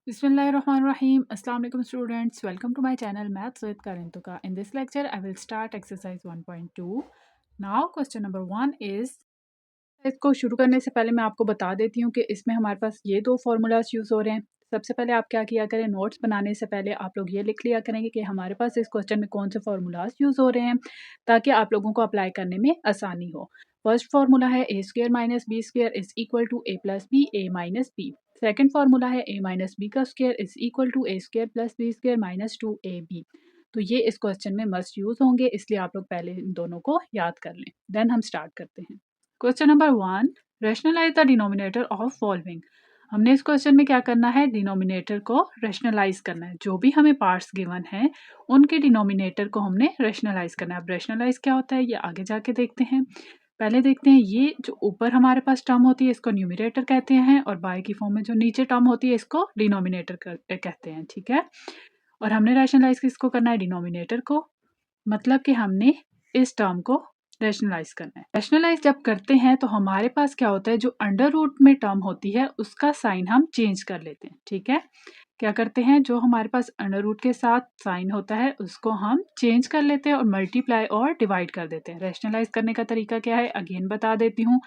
Bismillahirrahmanirrahim. Assalamu alaikum students. Welcome to my channel Maths with Karintuka. In this lecture, I will start exercise 1.2. Now question number 1 is इसको शुरू करने से पहले मैं आपको बता देती हूँ कि इसमें हमारे पास ये दो फार्मूलाज यूज़ हो रहे हैं। सबसे पहले आप क्या किया करें, नोट्स बनाने से पहले आप लोग ये लिख लिया करेंगे कि हमारे पास इस क्वेश्चन में कौन से फार्मूलाज यूज़ हो रहे हैं, ताकि आप लोगों को अप्लाई करने में आसानी हो। फर्स्ट फार्मूला है A square minus B square is equal to A plus B A minus B. Second formula है ए माइनस बी का square is equal to A square plus B square minus two A B. तो ये इस question में must use होंगे, इसलिए आप लोग पहले इन दोनों को याद कर लें। देन हम स्टार्ट करते हैं। Question number 1, rationalise the denominator of following. हमने इस क्वेश्चन में क्या करना है, डिनोमिनेटर को रैशनलाइज करना है। जो भी हमें पार्ट्स गिवन हैं उनके डिनोमिनेटर को हमने रैशनलाइज करना है। अब रैशनलाइज क्या होता है ये आगे जाके देखते हैं। पहले देखते हैं ये जो ऊपर हमारे पास टर्म होती है इसको न्यूमरेटर कहते हैं, और बाय की फॉर्म में जो नीचे टर्म होती है इसको डिनोमिनेटर कहते हैं। ठीक है, और हमने रैशनलाइज किसको करना है, डिनोमिनेटर को। मतलब कि हमने इस टर्म को रैशनलाइज करना है। रैशनलाइज जब करते हैं तो हमारे पास क्या होता है, जो अंडर रूट में टर्म होती है उसका साइन हम चेंज कर लेते हैं। ठीक है, क्या करते हैं, जो हमारे पास अंडर रूट के साथ साइन होता है उसको हम चेंज कर लेते हैं और मल्टीप्लाई और डिवाइड कर देते हैं। रैशनलाइज करने का तरीका क्या है, अगेन बता देती हूँ।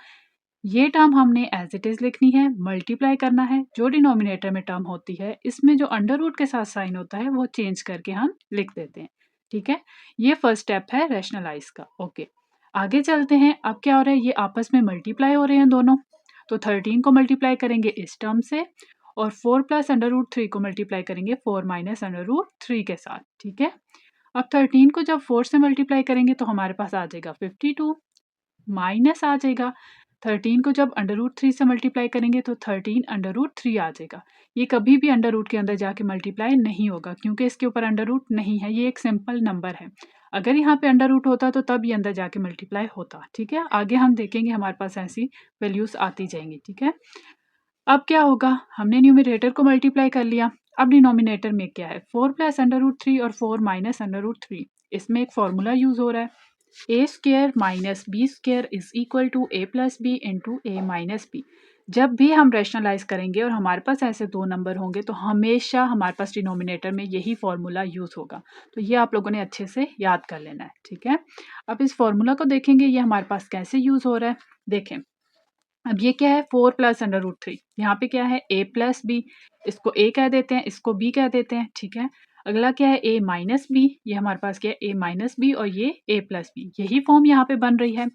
ये टर्म हमने एज इट इज लिखनी है, मल्टीप्लाई करना है। जो डिनोमिनेटर में टर्म होती है इसमें जो अंडर रूट के साथ साइन होता है वो चेंज करके हम लिख देते हैं। ठीक है, ये फर्स्ट स्टेप है रैशनलाइज का। ओके, आगे चलते हैं। अब क्या हो रहा है, ये आपस में मल्टीप्लाई हो रहे हैं दोनों। तो 13 को मल्टीप्लाई करेंगे इस टर्म से, और 4 प्लस अंडर रूट 3 को मल्टीप्लाई करेंगे 4 माइनस अंडर रूट 3 के साथ। ठीक है, अब 13 को जब 4 से मल्टीप्लाई करेंगे तो हमारे पास आ जाएगा 52, माइनस आ जाएगा 13 को जब अंडर रूट 3 से मल्टीप्लाई करेंगे तो 13 अंडर रूट 3 आ जाएगा। ये कभी भी अंडर रूट के अंदर जाके मल्टीप्लाई नहीं होगा क्योंकि इसके ऊपर अंडर रूट नहीं है, ये एक सिंपल नंबर है। अगर यहाँ पे अंडर रूट होता तो तब ये अंदर जाके मल्टीप्लाई होता। ठीक है, आगे हम देखेंगे हमारे पास ऐसी वैल्यूज आती जाएंगी। ठीक है, अब क्या होगा, हमने न्यूमरेटर को मल्टीप्लाई कर लिया। अब डिनोमिनेटर में क्या है, 4 प्लस अंडर रूट 3 और 4 माइनस अंडर रूट 3। इसमें एक फॉर्मूला यूज हो रहा है, A square minus B square is equal to A plus B into A minus B. जब भी हम रैशनलाइज करेंगे और हमारे पास ऐसे दो नंबर होंगे तो हमेशा हमारे पास डिनोमिनेटर में यही फॉर्मूला यूज होगा। तो ये आप लोगों ने अच्छे से याद कर लेना है। ठीक है, अब इस फॉर्मूला को देखेंगे ये हमारे पास कैसे यूज हो रहा है। देखें, अब ये क्या है, 4 प्लस अंडर रूट 3। यहाँ पे क्या है, ए प्लस बी, इसको ए कह देते हैं, इसको बी कह देते हैं। ठीक है, अगला क्या है, ए माइनस बी। ये हमारे पास क्या है, ए माइनस बी, और ये ए प्लस बी। यही फॉर्म यहाँ पे बन रही है।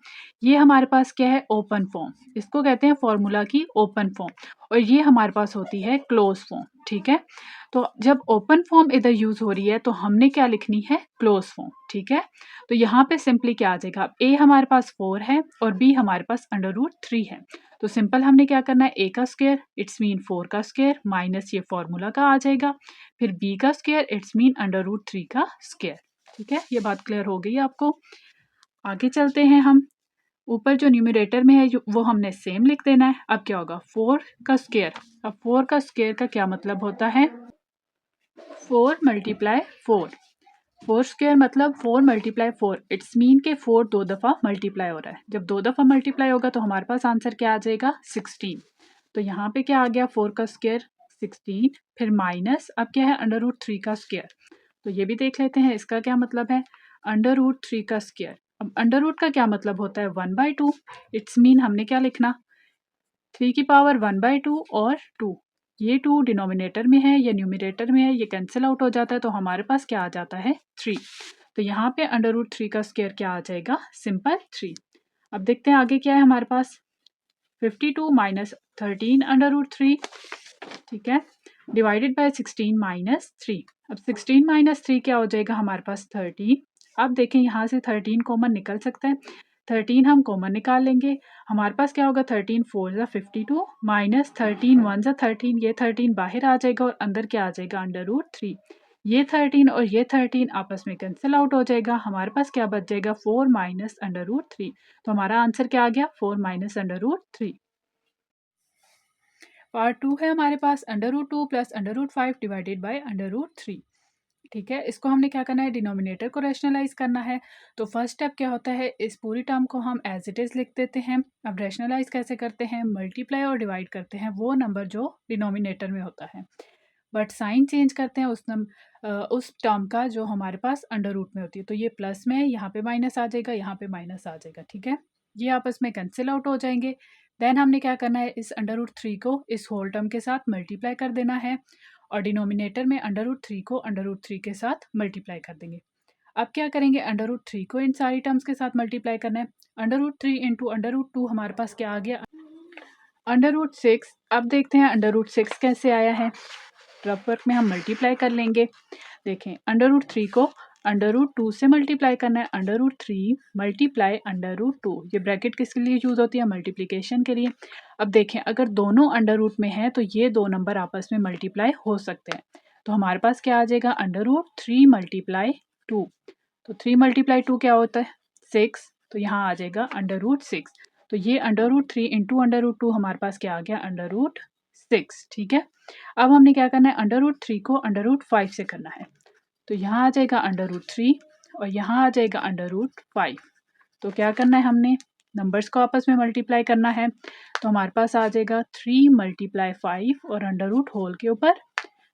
ये हमारे पास क्या है, ओपन फॉर्म। इसको कहते हैं फॉर्मूला की ओपन फॉर्म, और ये हमारे पास होती है क्लोज फॉर्म। ठीक है, तो जब ओपन फॉर्म इधर यूज हो रही है तो हमने क्या लिखनी है, क्लोज फॉर्म। ठीक है, तो यहाँ पे सिंपली क्या आ जाएगा, ए हमारे पास 4 है और बी हमारे पास अंडर रूट 3 है। तो सिंपल हमने क्या करना है, ए का स्क्वायर इट्स मीन 4 का स्क्वायर माइनस ये फॉर्मूला का आ जाएगा, फिर बी का square it's mean under root 3 का स्क्वायर। ठीक है, ये बात क्लियर हो गई आपको। आगे चलते हैं हम। ऊपर जो न्यूमरेटर में है वो हमने सेम लिख देना है। अब क्या होगा, 4 का स्क्वायर। अब 4 का स्क्वायर का क्या मतलब होता है, 4 मल्टीप्लाई 4। 4 स्क्वायर मतलब 4 मल्टीप्लाई 4। इट्स मीन के 4 दो दफ़ा मल्टीप्लाई हो रहा है। जब दो दफ़ा मल्टीप्लाई होगा तो हमारे पास आंसर क्या आ जाएगा, 16। तो यहाँ पे क्या आ गया, 4 का स्क्वायर 16, फिर माइनस अब क्या है, अंडर रूट 3 का स्क्वायर। तो ये भी देख लेते हैं इसका क्या मतलब है, अंडर रूट 3 का स्क्वायर। अब अंडर रूट का क्या मतलब होता है, 1/2। इट्स मीन हमने क्या लिखना, 3 की पावर 1/2 और 2। ये 2 डिनोमिनेटर में है, ये न्यूमरेटर में है, ये कैंसिल आउट हो जाता है तो हमारे पास क्या आ जाता है, 3। तो यहाँ पे अंडर रूट 3 का स्क्वायर क्या आ जाएगा, सिंपल 3। अब देखते हैं आगे क्या है हमारे पास, 52 माइनस 13 अंडर रूट 3। ठीक है, डिवाइडेड बाय 16 माइनस 3। अब 16 माइनस 3 क्या हो जाएगा हमारे पास, 13। अब देखें यहाँ से 13 कॉमन निकल सकता है, 13 हम कॉमन निकाल लेंगे। हमारे पास क्या होगा, 13 4 ज़ा 52 माइनस 13 1 ज़ा 13। ये 13 बाहर आ जाएगा और अंदर क्या आ जाएगा, अंडर रूट 3। ये 13 और ये 13 आपस में कैंसिल आउट हो जाएगा। हमारे पास क्या बच जाएगा, 4 माइनस अंडर रूट 3। तो हमारा आंसर क्या आ गया, 4 माइनस अंडर रूट 3। पार्ट 2 है हमारे पास, under root 2 plus under root 5 divided by under root 3। ठीक है, इसको हमने क्या करना है, डिनोमिनेटर को रैशनलाइज करना है। तो फर्स्ट स्टेप क्या होता है, इस पूरी टर्म को हम एज इट इज़ लिख देते हैं। अब रैशनलाइज कैसे करते हैं, मल्टीप्लाई और डिवाइड करते हैं वो नंबर जो डिनोमिनेटर में होता है। बट साइन चेंज करते हैं उस टर्म का जो हमारे पास अंडर रूट में होती है। तो ये प्लस में है, यहाँ पे माइनस आ जाएगा, यहाँ पे माइनस आ जाएगा, ठीक है। ये आपस में कैंसिल आउट हो जाएंगे। देन हमने क्या करना है, इस अंडर रूट थ्री को इस होल टर्म के साथ मल्टीप्लाई कर देना है और डिनोमिनेटर में अंडर रूट थ्री को अंडर रूट थ्री के साथ मल्टीप्लाई कर देंगे। अब क्या करेंगे, अंडर रूट थ्री को इन सारी टर्म्स के साथ मल्टीप्लाई करना है। Under root three into under root two हमारे पास क्या आ गया, अंडर रूट सिक्स। अब देखते हैं अंडर रूट सिक्स कैसे आया है। रफ वर्क में हम मल्टीप्लाई कर लेंगे। देखें, अंडर रूट थ्री को अंडर रूट टू से मल्टीप्लाई करना है। Under root three multiply under root two, ये ब्रैकेट किसके लिए यूज़ होती है, मल्टीप्लिकेशन के लिए। अब देखें, अगर दोनों अंडर रूट में हैं तो ये दो नंबर आपस में मल्टीप्लाई हो सकते हैं। तो हमारे पास क्या आ जाएगा, under root three multiply two. तो थ्री मल्टीप्लाई टू क्या होता है, सिक्स। तो यहाँ आ जाएगा अंडर रूट सिक्स। तो ये under root three into under root two हमारे पास क्या आ गया, अंडर रूट सिक्स, ठीक है। अब हमने क्या करना है, अंडर रूट थ्री को अंडर रूट फाइव से करना है। तो यहाँ आ जाएगा अंडर रूट थ्री और यहाँ आ जाएगा अंडर रूट फाइव। तो क्या करना है, हमने नंबर्स को आपस में मल्टीप्लाई करना है। तो हमारे पास आ जाएगा थ्री मल्टीप्लाई फाइव और अंडर रूट होल के ऊपर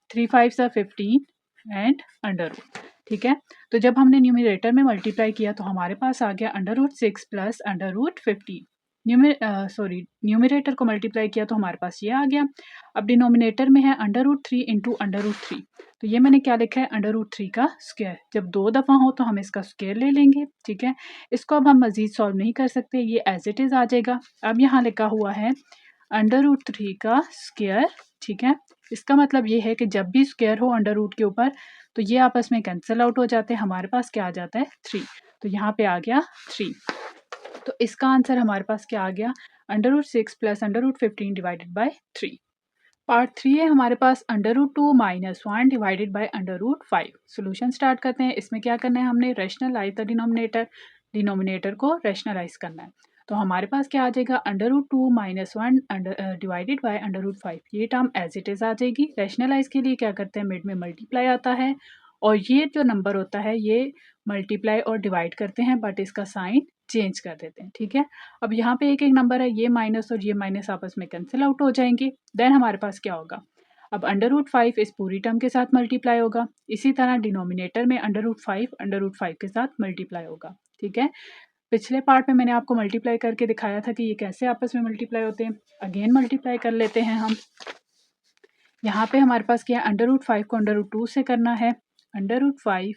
थ्री फाइव सा 15 एंड अंडर रूट, ठीक है। तो जब हमने न्यूमरेटर में मल्टीप्लाई किया तो हमारे पास आ गया under root six plus under root 15। Numerator को मल्टीप्लाई किया तो हमारे पास ये आ गया। अब डिनोमिनेटर में है under root three into under root three. तो ये मैंने क्या लिखा है, अंडर रूट थ्री का स्क्वायर। जब दो दफ़ा हो तो हम इसका स्क्वायर ले लेंगे, ठीक है। इसको अब हम मज़ीद सॉल्व नहीं कर सकते, ये एज इट इज़ आ जाएगा। अब यहाँ लिखा हुआ है अंडर रूट थ्री का स्क्वायर, ठीक है। इसका मतलब ये है कि जब भी स्क्वायर हो अंडर रूट के ऊपर तो ये आपस में कैंसिल आउट हो जाते हैं। हमारे पास क्या आ जाता है, थ्री। तो यहाँ पे आ गया थ्री। तो इसका आंसर हमारे पास क्या आ गया, under root six plus under root 15 divided by three. Part three है हमारे पास under root two minus one divided by under root five. Solution start करते हैं। इसमें क्या करना है, हमने रैशनलाइज द डिनोमिनेटर को रैशनलाइज करना है। तो हमारे पास क्या आ जाएगा, under root two minus one divided by under root five. ये टर्म एज इट इज़ आ जाएगी। रैशनलाइज के लिए क्या करते हैं, मिड में मल्टीप्लाई आता है और ये जो नंबर होता है ये मल्टीप्लाई और डिवाइड करते हैं बट इसका साइन चेंज कर देते हैं, ठीक है। अब यहाँ पे एक एक नंबर है, ये माइनस और ये माइनस आपस में कैंसिल आउट हो जाएंगे। देन हमारे पास क्या होगा, अब अंडर रूट फाइव इस पूरी टर्म के साथ मल्टीप्लाई होगा। इसी तरह डिनोमिनेटर में अंडर रूट फाइव के साथ मल्टीप्लाई होगा, ठीक है। पिछले पार्ट में मैंने आपको मल्टीप्लाई करके दिखाया था कि ये कैसे आपस में मल्टीप्लाई होते हैं। अगेन मल्टीप्लाई कर लेते हैं हम। यहाँ पे हमारे पास क्या है, अंडर रूट फाइव को अंडर रूट टू से करना है। Under root five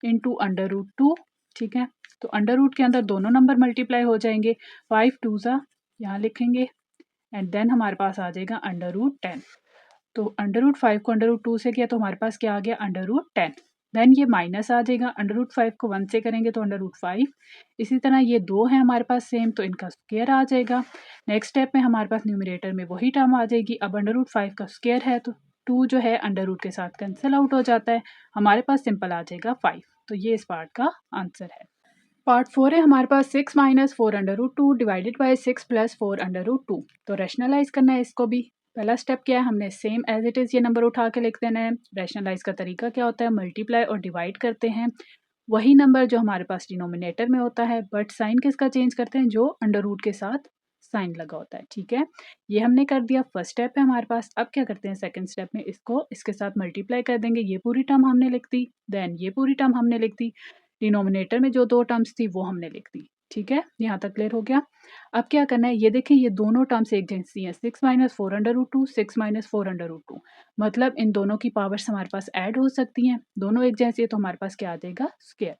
into under root two, ठीक है। तो अंडर रूट के अंदर दोनों नंबर मल्टीप्लाई हो जाएंगे। फाइव टू ज़ा यहाँ लिखेंगे एंड देन हमारे पास आ जाएगा अंडर रूट टेन। तो अंडर रूट फाइव को अंडर रूट टू से किया तो हमारे पास क्या आ गया, अंडर रूट टेन। देन ये माइनस आ जाएगा, अंडर रूट फाइव को वन से करेंगे तो अंडर रूट फाइव। इसी तरह ये दो है हमारे पास सेम, तो इनका स्क्वायर आ जाएगा। नेक्स्ट स्टेप में हमारे पास न्यूमरेटर में वही टर्म आ जाएगी। अब अंडर रूट फाइव का स्क्वायर है तो टू जो है अंडर रूट के साथ कैंसिल आउट हो जाता है। हमारे पास सिंपल आ जाएगा फाइव। तो ये इस पार्ट का आंसर है। पार्ट फोर है हमारे पास six minus four under root two divided by six plus four under root two. तो रैशनलाइज करना है इसको भी। पहला स्टेप क्या है, हमने सेम एज इट इज़ ये नंबर उठा के लिख देना है। रैशनलाइज का तरीका क्या होता है, मल्टीप्लाई और डिवाइड करते हैं वही नंबर जो हमारे पास डिनोमिनेटर में होता है, बट साइन किसका चेंज करते हैं, जो अंडर रूट के साथ साइन लगा होता है, ठीक है। ये हमने कर दिया, फर्स्ट स्टेप है हमारे पास। अब क्या करते हैं, सेकंड स्टेप में इसको इसके साथ मल्टीप्लाई कर देंगे। ये पूरी टर्म हमने लिख दी, देन ये पूरी टर्म हमने लिख दी। डिनोमिनेटर में जो दो टर्म्स थी वो हमने लिख दी, ठीक है। यहाँ तक क्लियर हो गया। अब क्या करना है, ये देखें ये दोनों टर्म्स एक जैसी हैं। Six minus four under root two, six minus four under root two, मतलब इन दोनों की पावर्स हमारे पास ऐड हो सकती हैं। दोनों एक जैसी है तो हमारे पास क्या आ जाएगा, स्क्वायर।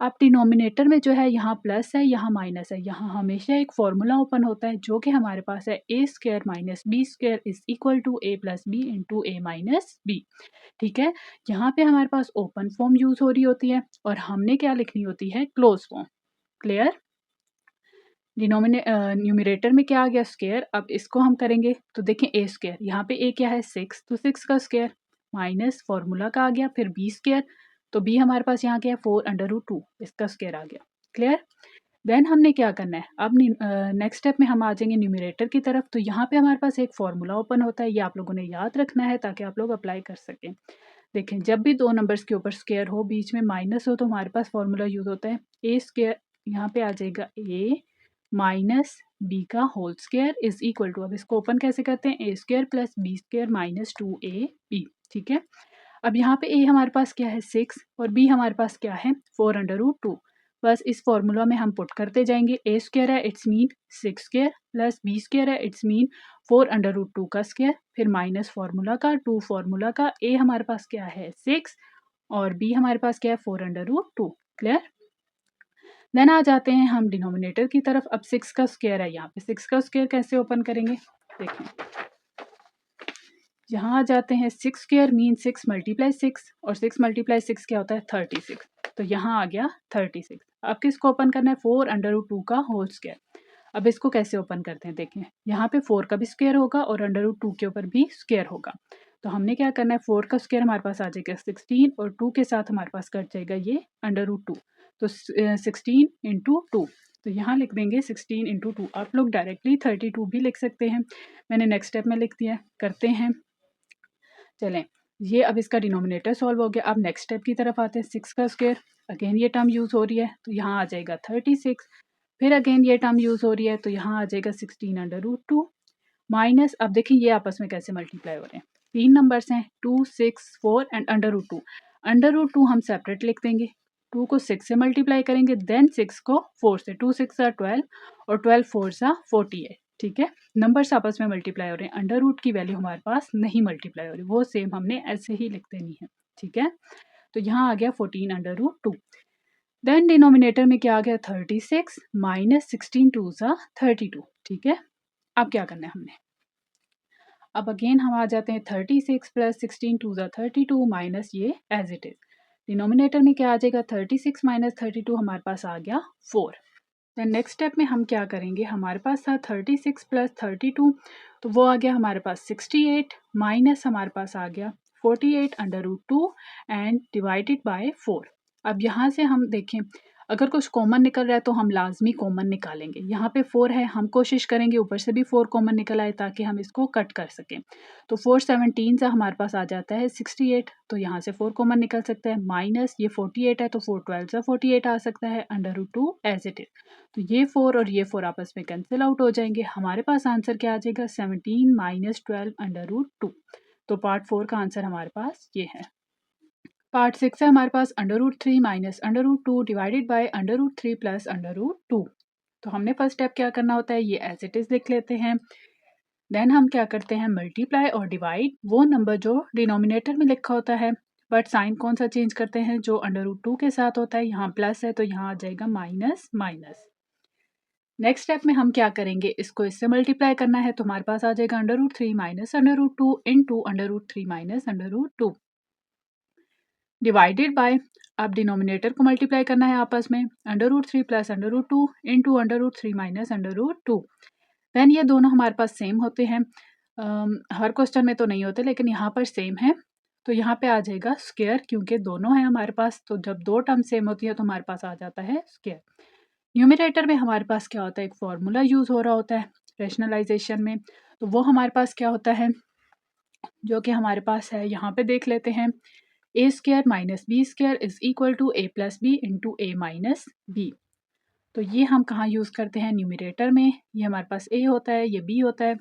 अब डिनोमिनेटर में जो है यहाँ प्लस है यहाँ माइनस है, यहाँ हमेशा एक फॉर्मूला ओपन होता है जो कि हमारे पास है A square minus B square is equal to A plus B into A minus B, ठीक है। यहाँ पे हमारे पास ओपन फॉर्म यूज हो रही होती है और हमने क्या लिखनी होती है, क्लोज फॉर्म। क्लियर। न्यूमरेटर में क्या आ गया, स्क्वायर। अब इसको हम करेंगे तो देखें ए स्क्वायर, यहाँ पे ए क्या है, सिक्स, तो सिक्स का स्क्वायर माइनस फॉर्मूला का आ गया, फिर बी स्क्वायर, तो बी हमारे पास यहाँ क्या है, फोर अंडर रूट टू, इसका स्क्वायर आ गया। क्लियर। देन हमने क्या करना है, अब नेक्स्ट स्टेप में हम आ जाएंगे न्यूमरेटर की तरफ। तो यहाँ पे हमारे पास एक फॉर्मूला ओपन होता है, ये आप लोगों ने याद रखना है ताकि आप लोग अप्लाई कर सकें। देखें, जब भी दो नंबर्स के ऊपर स्क्वायर हो, बीच में माइनस हो, तो हमारे पास फॉर्मूला यूज होता है ए स्क्वायर, यहाँ पे आ जाएगा ए माइनस बी का whole square is equal to, अब इसको ओपन कैसे करते हैं, A square plus B square minus two A B. ठीक है। अब यहाँ पे ए हमारे पास क्या है 6 और बी हमारे पास क्या है 4√2। बस इस फॉर्मूला में हम पुट करते जाएंगे। ए स्क्वायर है it's mean 6 square plus B square है इट्स मीन 4√2 का स्क्वायर, फिर माइनस फार्मूला का 2 फार्मूला का। ए हमारे पास क्या है 6 और बी हमारे पास क्या है 4√2। क्लियर। देन आ जाते हैं हम डिनोमिनेटर की तरफ। अब 6 का स्क्वायर है, यहाँ पे 6 का स्क्वायर कैसे ओपन करेंगे देखें। यहाँ आ जाते हैं 6 स्क्वायर मीन 6 मल्टीप्लाई 6 और 6 मल्टीप्लाई 6 क्या होता है 36। तो यहाँ आ गया 36। अब किसको ओपन करना है 4√2 का होल स्क्वायर। अब इसको कैसे ओपन करते हैं देखें। यहाँ पे 4 का भी स्क्वायर होगा और √2 के ऊपर भी स्क्वायर होगा। तो हमने क्या करना है 4 का स्क्वायर हमारे पास आ जाएगा 16 और 2 के साथ हमारे पास कट जाएगा ये √2। तो 16 इंटू 2। तो यहाँ लिख देंगे 16 इंटू 2। आप लोग डायरेक्टली 32 भी लिख सकते हैं, मैंने नेक्स्ट स्टेप में लिख दिया। करते हैं, चलें ये अब इसका डिनोमिनेटर सॉल्व हो गया। अब नेक्स्ट स्टेप की तरफ आते हैं। 6 का स्क्वायर, अगेन ये टर्म यूज़ हो रही है तो यहाँ आ जाएगा 36। फिर अगेन ये टर्म यूज़ हो रही है तो यहाँ आ जाएगा 16√2 माइनस। अब देखिए ये आपस में कैसे मल्टीप्लाई हो रहे हैं। 3 नंबर्स हैं 2, 6, 4 एंड √2। √2 हम सेपरेट लिख देंगे। 2 को 6 से मल्टीप्लाई करेंगे, देन 6 को 4 से। 2 6 are 12 और 12 4 are 48। ठीक है, नंबर्स आपस में मल्टीप्लाई हो रहे हैं। √2 की वैल्यू हमारे पास नहीं मल्टीप्लाई हो रही, वो सेम हमने ऐसे ही लिख देनी है। ठीक है, तो यहाँ आ गया 14√2। देन डिनोमिनेटर में क्या आ गया 36 माइनस 16 2 सा 32। ठीक है, अब क्या करना है हमने। अब अगेन हम आ जाते हैं 36 प्लस 16 2 ज़ा 32 माइनस ये एज इट इज। डिनोमिनेटर में क्या आ जाएगा 36 माइनस 32 हमारे पास आ गया 4। देन नेक्स्ट स्टेप में हम क्या करेंगे, हमारे पास था 36 प्लस 32 तो वो आ गया हमारे पास 68 माइनस हमारे पास आ गया 48√2 एंड डिवाइडेड बाय 4। अब यहाँ से हम देखें अगर कुछ कॉमन निकल रहा है तो हम लाजमी कॉमन निकालेंगे। यहाँ पे 4 है, हम कोशिश करेंगे ऊपर से भी 4 कॉमन निकल आए ताकि हम इसको कट कर सकें। तो 4 17 से हमारे पास आ जाता है 68, तो यहाँ से 4 कॉमन निकल सकता है। माइनस ये 48 है तो 4 12 से 48 आ सकता है √2 एज इट इज। तो ये 4 और ये 4 आपस में कैंसिल आउट हो जाएंगे। हमारे पास आंसर क्या आ जाएगा 17 माइनस 12 √2। तो पार्ट 4 का आंसर हमारे पास ये है। पार्ट 6 है हमारे पास √3 माइनस √2 डिवाइडेड बाय √3 प्लस √2। तो हमने फर्स्ट स्टेप क्या करना होता है, ये एज इट इज लिख लेते हैं। देन हम क्या करते हैं मल्टीप्लाई और डिवाइड वो नंबर जो डिनोमिनेटर में लिखा होता है, बट साइन कौन सा चेंज करते हैं जो √2 के साथ होता है। यहाँ प्लस है तो यहाँ आ जाएगा माइनस माइनस। नेक्स्ट स्टेप में हम क्या करेंगे, इसको इससे मल्टीप्लाई करना है तो हमारे पास आ जाएगा √3 minus √2 into √3 minus √2 divided by. अब डिनोमिनेटर को मल्टीप्लाई करना है आपस में √3 प्लस √2 इंटू √3 माइनस √2। देन ये दोनों हमारे पास सेम होते हैं। हर क्वेश्चन में तो नहीं होते लेकिन यहाँ पर सेम है तो यहाँ पे आ जाएगा स्क्वायर, क्योंकि दोनों हैं हमारे पास। तो जब दो टर्म सेम होती है तो हमारे पास आ जाता है स्क्वायर। न्यूमरेटर में हमारे पास क्या होता है, एक फॉर्मूला यूज़ हो रहा होता है रेशनलाइजेशन में। तो वो हमारे पास क्या होता है, जो कि हमारे पास है, यहाँ पे देख लेते हैं। A square minus B square is equal to A plus B into A minus B. तो ये हम कहाँ यूज़ करते हैं न्यूमरेटर में। ये हमारे पास ए होता है, ये बी होता है।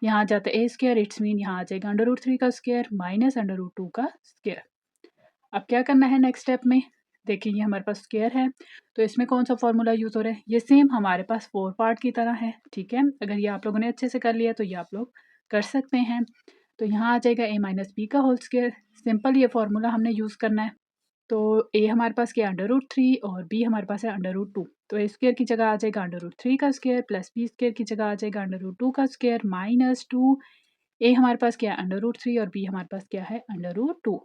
यहाँ आ जाता है ए स्क्वायर, इट्स मीन यहाँ आ जाएगा √3 का स्क्वायर माइनस √2 का स्क्वायर। अब क्या करना है नेक्स्ट स्टेप में, देखिए ये हमारे पास स्क्वायर है तो इसमें कौन सा फॉर्मूला यूज़ हो रहा है, ये सेम हमारे पास 4 पार्ट की तरह है। ठीक है, अगर ये आप लोगों ने अच्छे से कर लिया तो ये आप लोग कर सकते हैं। तो यहाँ आ जाएगा a माइनस बी का होल स्क्वायर। सिंपल ये फॉर्मूला हमने यूज़ करना है। तो a हमारे पास क्या √3 और b हमारे पास है √2। तो a स्क्वायर की जगह आ जाएगा √3 का स्क्वायर प्लस b स्क्वायर की जगह आ जाएगा √2 का स्क्वायर माइनस 2। a हमारे पास क्या है √3 और b हमारे पास क्या है √2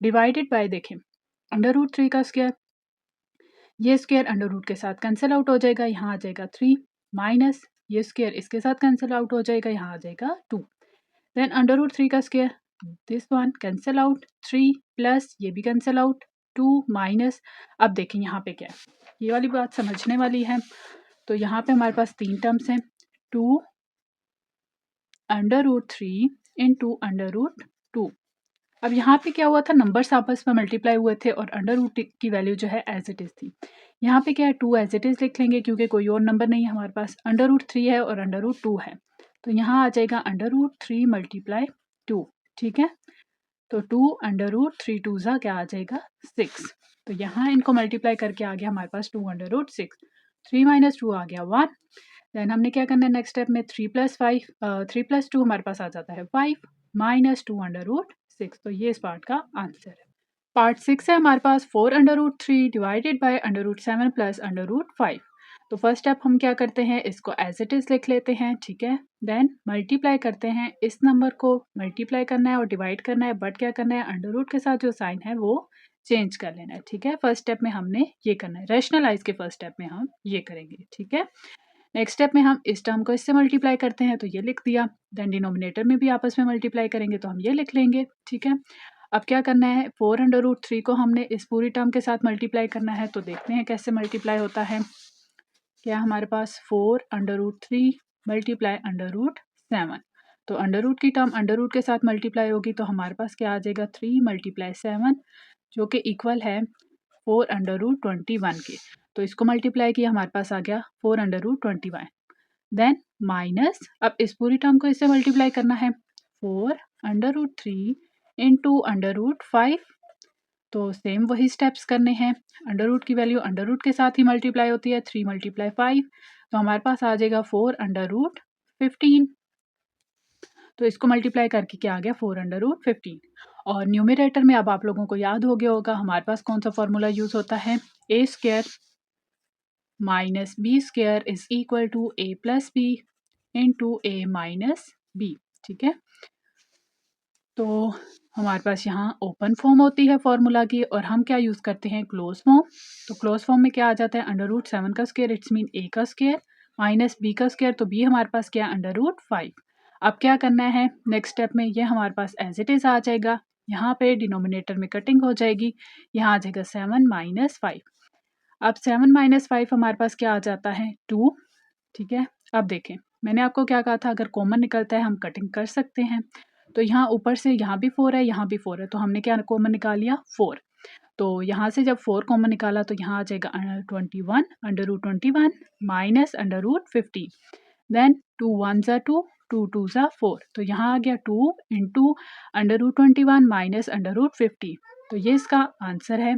डिवाइडेड बाय। देखें √3 का स्क्वायर, ये स्क्वायर √रूट के साथ कैंसिल आउट हो जाएगा, यहाँ आ जाएगा 3 माइनस ये स्क्वायर इसके साथ कैंसिल आउट हो जाएगा, यहाँ आ जाएगा 2। देन √3 का square, this one cancel out, 3 plus ये भी कैंसिल आउट 2 माइनस। अब देखें यहाँ पे क्या है, ये वाली बात समझने वाली है। तो यहाँ पे हमारे पास 3 टर्म्स हैं 2 √3 इंटू √2। अब यहाँ पे क्या हुआ था, नंबर्स आपस में मल्टीप्लाई हुए थे और √रूट की वैल्यू जो है एज इट इज़ थी। यहाँ पे क्या है 2 एज इट इज़ लिख लेंगे क्योंकि कोई और नंबर नहीं है हमारे पास। √3 है और √2 है तो यहाँ आ जाएगा √3 मल्टीप्लाई 2। ठीक है, तो 2 अंडर रूट 3 टू ज़ा क्या आ जाएगा 6। तो यहाँ इनको मल्टीप्लाई करके आ गया हमारे पास 2 अंडर रूट 6। 3 माइनस 2 आ गया 1। देन हमने क्या करना है नेक्स्ट स्टेप में 3 प्लस 2 हमारे पास आ जाता है 5 माइनस 2 अंडर रूट 6। तो ये इस पार्ट का आंसर है। पार्ट 6 है हमारे पास 4 under root 3 divided by under root 7 plus under root 5। तो फर्स्ट स्टेप हम क्या करते हैं, इसको एज इट इज़ लिख लेते हैं, ठीक है। देन मल्टीप्लाई करते हैं, इस नंबर को मल्टीप्लाई करना है और डिवाइड करना है, बट क्या करना है अंडर रूट के साथ जो साइन है वो चेंज कर लेना है, ठीक है। फर्स्ट स्टेप में हमने ये करना है, रैशनलाइज के फर्स्ट स्टेप में हम ये करेंगे, ठीक है। नेक्स्ट स्टेप में हम इस टर्म को इससे मल्टीप्लाई करते हैं तो ये लिख दिया। देन डिनोमिनेटर में भी आपस में मल्टीप्लाई करेंगे तो हम ये लिख लेंगे, ठीक है। अब क्या करना है 4 अंडर रूट 3 को हमने इस पूरी टर्म के साथ मल्टीप्लाई करना है, तो देखते हैं कैसे मल्टीप्लाई होता है। क्या हमारे पास 4 under root 3 multiply under root 7। तो अंडर रूट की टर्म अंडर रूट के साथ मल्टीप्लाई होगी तो हमारे पास क्या आ जाएगा 3 मल्टीप्लाई 7 जो कि इक्वल है 4 अंडर रूट 21 के। तो इसको मल्टीप्लाई किया हमारे पास आ गया 4 अंडर रूट 21। देन माइनस, अब इस पूरी टर्म को इससे मल्टीप्लाई करना है 4 under root 3 into under root 5। तो सेम वही स्टेप्स करने हैं, अंडर रूट की वैल्यू अंडर रूट के साथ ही मल्टीप्लाई होती है, 3 मल्टीप्लाई 5 तो हमारे पास आ जाएगा 4 अंडर रूट 15। तो इसको मल्टीप्लाई करके क्या आ गया 4 अंडर रूट 15। और न्यूमरेटर में अब आप लोगों को याद हो गया होगा हमारे पास कौन सा फॉर्मूला यूज़ होता है, A square minus B square is equal to A plus B into A minus B, ठीक है। तो हमारे पास यहाँ ओपन फॉर्म होती है फॉर्मूला की और हम क्या यूज़ करते हैं क्लोज फॉर्म। तो क्लोज फॉर्म में क्या आ जाता है अंडर रूट 7 का स्क्वायर इट्स मीन ए का स्क्वायर माइनस बी का स्क्वायर, तो बी हमारे पास क्या अंडर रूट 5। अब क्या करना है नेक्स्ट स्टेप में, ये हमारे पास एज इट इज़ आ जाएगा, यहाँ पे डिनोमिनेटर में कटिंग हो जाएगी, यहाँ आ जाएगा 7 माइनस 5। अब 7 माइनस 5 हमारे पास क्या आ जाता है 2, ठीक है। अब देखें मैंने आपको क्या कहा था, अगर कॉमन निकलता है हम कटिंग कर सकते हैं। तो यहाँ ऊपर से यहाँ भी 4 है यहाँ भी 4 है, तो हमने क्या कॉमन निकाल लिया 4। तो यहाँ से जब 4 कॉमन निकाला तो यहाँ आ जाएगा 21 under root 21 minus under root 15। Then 2 1 ज़ा 2 2 2 ज़ा 4, तो यहाँ आ गया 2 into under root 21 minus under root 50। तो ये इसका आंसर है।